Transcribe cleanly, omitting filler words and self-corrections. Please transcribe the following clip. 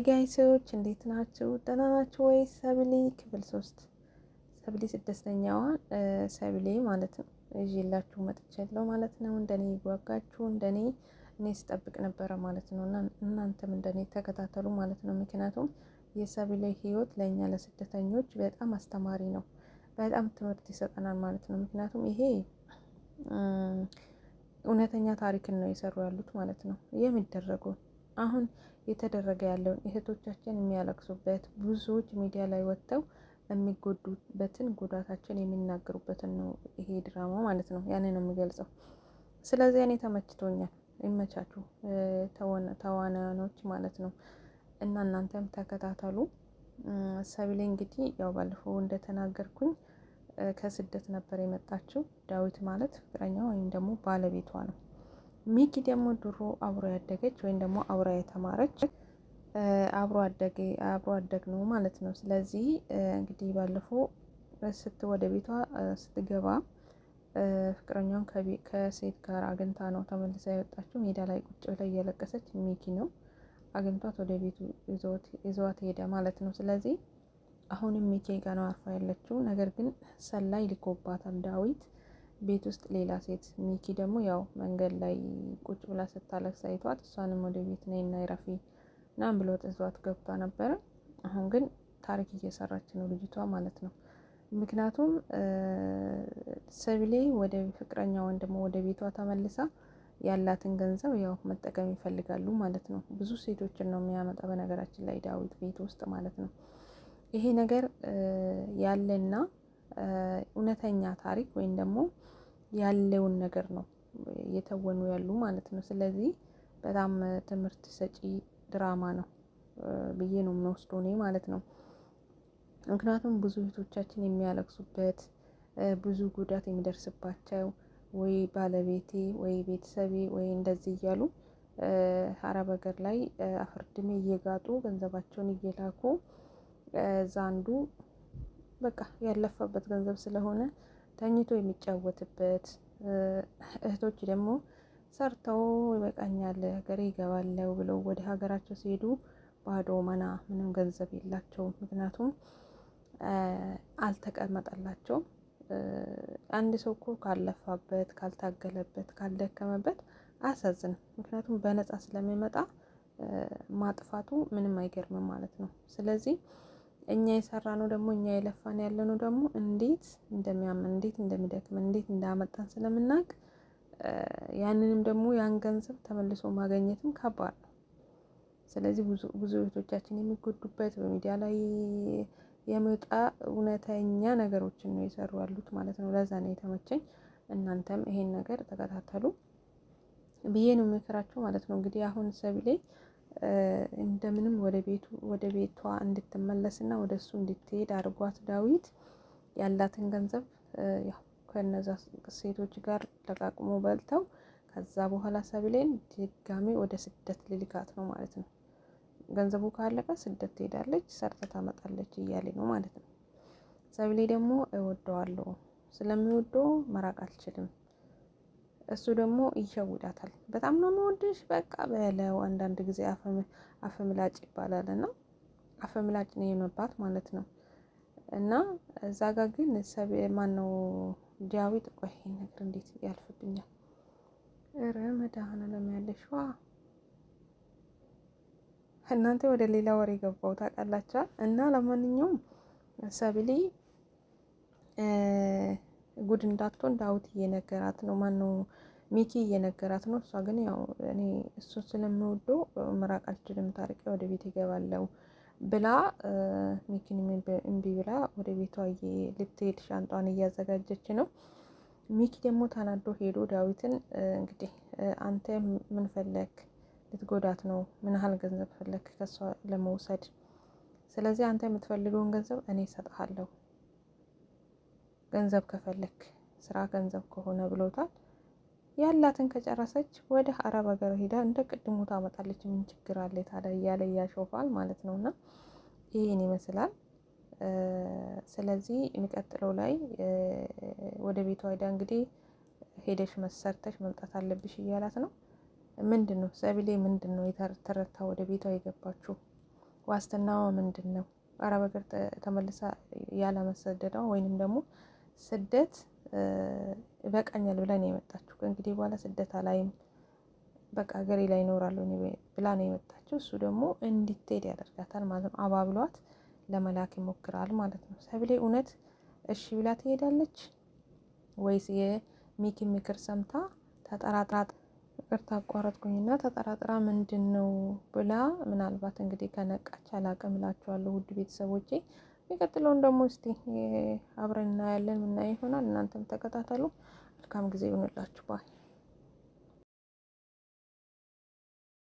ጋይሶች እንዴት ናችሁ? ደህና ናችሁ ወይ? ሰብሊ ክፍል 3 ሰብሊ ስድስተኛዋ ሰብሊ ማለት ነው ይዤላችሁ መጥቻለሁ ማለት ነው። እንደኔ ይጓጋችሁ እንደኔ እኔ ስጠብቅ ነበረ ማለት ነው። እና እናንተም እንደኔ ተከታተሉ ማለት ነው። ምክንያቱም የሰብሊ ህይወት ለእኛ ለስደተኞች በጣም አስተማሪ ነው። በጣም ትምህርት ይሰጠናል ማለት ነው። ምክንያቱም ይሄ እውነተኛ ታሪክን ነው የሰሩ ያሉት ማለት ነው። የሚደረገው አሁን የተደረገ ያለውን እህቶቻችን የሚያለቅሱበት ብዙዎች ሚዲያ ላይ ወጥተው የሚጎዱበትን ጉዳታችን የሚናገሩበትን ነው ይሄ ድራማ ማለት ነው። ያኔ ነው የሚገልጸው። ስለዚህ እኔ ተመችቶኛል። ይመቻችሁ ተዋናዮች ማለት ነው። እና እናንተም ተከታተሉ። ሰብሌ እንግዲህ ያው ባለፈው እንደተናገርኩኝ ከስደት ነበር የመጣችው። ዳዊት ማለት ፍቅረኛዋ ወይም ደግሞ ባለቤቷ ነው። ሚኪ ደግሞ ድሮ አብሮ ያደገች ወይም ደግሞ አብራ የተማረች አብሮ አደግ ነው ማለት ነው። ስለዚህ እንግዲህ ባለፈው ወደ ቤቷ ስትገባ ፍቅረኛውን ከሴት ጋር አግኝታ ነው ተመልሳ የወጣችው። ሜዳ ላይ ቁጭ ብላ እየለቀሰች ሚኪ ነው አግኝቷት ወደ ቤቱ ይዘዋት ሄደ ማለት ነው። ስለዚህ አሁንም ሚኪ ጋር ነው አርፋ ያለችው። ነገር ግን ሰላይ ልኮባታል ዳዊት ቤት ውስጥ ሌላ ሴት። ሚኪ ደግሞ ያው መንገድ ላይ ቁጭ ብላ ስታለቅስ አይቷት እሷንም ወደ ቤት ነይና ይረፊ ምናምን ብሎ ጥዟት ገብቷ ነበረ። አሁን ግን ታሪክ እየሰራች ነው ልጅቷ ማለት ነው። ምክንያቱም ሰብሌ ወደ ፍቅረኛ ወይም ደግሞ ወደ ቤቷ ተመልሳ ያላትን ገንዘብ ያው መጠቀም ይፈልጋሉ ማለት ነው። ብዙ ሴቶችን ነው የሚያመጣ በነገራችን ላይ ዳዊት ቤት ውስጥ ማለት ነው። ይሄ ነገር ያለና እውነተኛ ታሪክ ወይም ደግሞ ያለውን ነገር ነው እየተወኑ ያሉ ማለት ነው። ስለዚህ በጣም ትምህርት ሰጪ ድራማ ነው ብዬ ነው የምወስደው እኔ ማለት ነው። ምክንያቱም ብዙ እህቶቻችን የሚያለቅሱበት ብዙ ጉዳት የሚደርስባቸው ወይ ባለቤቴ ወይ ቤተሰቤ ወይ እንደዚህ እያሉ አረብ ሀገር ላይ አፈርድሜ እየጋጡ ገንዘባቸውን እየላኩ እዛ አንዱ በቃ ያለፈበት ገንዘብ ስለሆነ ተኝቶ የሚጫወትበት፣ እህቶች ደግሞ ሰርተው ይበቃኛል ሀገሬ ይገባለው ብለው ወደ ሀገራቸው ሲሄዱ ባዶ መና ምንም ገንዘብ የላቸውም። ምክንያቱም አልተቀመጠላቸውም። አንድ ሰው እኮ ካለፋበት፣ ካልታገለበት፣ ካልደከመበት አያሳዝንም። ምክንያቱም በነፃ ስለሚመጣ ማጥፋቱ ምንም አይገርምም ማለት ነው። ስለዚህ እኛ የሰራ ነው ደግሞ እኛ የለፋን ያለ ነው ደግሞ እንዴት እንደሚያምን እንዴት እንደሚደክመን እንዴት እንዳመጣን ስለምናውቅ ያንንም ደግሞ ያን ገንዘብ ተመልሶ ማግኘትም ከባድ ነው። ስለዚህ ብዙ እህቶቻችን የሚጎዱበት በሚዲያ ላይ የሚወጣ እውነተኛ ነገሮችን ነው የሰሩ ያሉት ማለት ነው። ለዛ ነው የተመቸኝ። እናንተም ይሄን ነገር ተከታተሉ ብዬ ነው የምከራቸው ማለት ነው። እንግዲህ አሁን ሰብሌ እንደምንም ወደ ቤቷ እንድትመለስና ወደ እሱ እንድትሄድ አድርጓት ዳዊት ያላትን ገንዘብ ያው ከነዛ ሴቶች ጋር ተቃቅሞ በልተው ከዛ በኋላ ሰብሌን ድጋሚ ወደ ስደት ልልካት ነው ማለት ነው። ገንዘቡ ካለቀ ስደት ትሄዳለች፣ ሰርታ ታመጣለች እያለ ነው ማለት ነው። ሰብሌ ደግሞ እወደዋለሁ፣ ስለሚወደው መራቅ አልችልም። እሱ ደግሞ ይሸውዳታል። በጣም ነው የምወድሽ በቃ በለው። አንዳንድ ጊዜ አፈምላጭ ይባላል እና አፈምላጭ ነው የሆነባት ማለት ነው። እና እዛ ጋር ግን ማነው ዳዊት ቆይ ይሄን ነገር እንዴት ያልፍብኛል? እረ መድኃኒዓለም ያለሽዋ እናንተ ወደ ሌላ ወሬ ገባው ታውቃላችሁ። እና ለማንኛውም ሰብሊ ጉድ እንዳትሆን ዳዊት እየነገራት ነው። ማነው ሚኪ እየነገራት ነው። እሷ ግን ያው እኔ እሱ ስለምወደው መራቅ አልችልም፣ ታርቄ ወደ ቤት ይገባለው ብላ ሚኪን እምቢ ብላ ወደ ቤቷ ልትሄድ ሻንጧን እያዘጋጀች ነው። ሚኪ ደግሞ ተናዶ ሄዶ ዳዊትን እንግዲህ አንተ ምን ፈለክ? ልትጎዳት ነው? ምን ያህል ገንዘብ ፈለክ ከሷ ለመውሰድ? ስለዚህ አንተ የምትፈልገውን ገንዘብ እኔ እሰጥሃለሁ፣ ገንዘብ ከፈለክ ስራ ገንዘብ ከሆነ ብሎታል። ያላትን ከጨረሰች ወደ አረብ ሀገር ሄዳ እንደ ቅድሙ ታመጣለች። ምን ችግር አለ ታዲያ እያለ እያሾፋል ማለት ነው። እና ይህን ይመስላል። ስለዚህ የሚቀጥለው ላይ ወደ ቤቷ ሄዳ እንግዲህ ሄደሽ መሰርተሽ መምጣት አለብሽ እያላት ነው። ምንድን ነው ሰብሌ ምንድን ነው የተረታ ወደ ቤቷ የገባችው? ዋስትናዋ ምንድን ነው? አረብ ሀገር ተመልሳ ያለመሰደዷ ወይንም ደግሞ ስደት ይበቃኛል ብላ ነው የመጣችው። ከእንግዲህ በኋላ ስደት አላይም በቃ ሀገሬ ላይ እኖራለሁ ብላ ነው የመጣችው። እሱ ደግሞ እንድትሄድ ያደርጋታል ማለት ነው። አባብሏት ለመላክ ይሞክራል ማለት ነው። ሰብሌ እውነት እሺ ብላ ትሄዳለች ወይስ የሚኪ ምክር ሰምታ ተጠራጥራ ይቅርታ አቋረጥኩኝና ተጠራጥራ ምንድን ነው ብላ ምናልባት እንግዲህ ከነቃች አላቅም እላችኋለሁ ውድ ቤተሰቦቼ። የሚቀጥለውን ደግሞ እስቲ አብረን እናያለን ምናየው ይሆናል። እናንተም ተከታተሉ። መልካም ጊዜ ይሆንላችሁ ባይ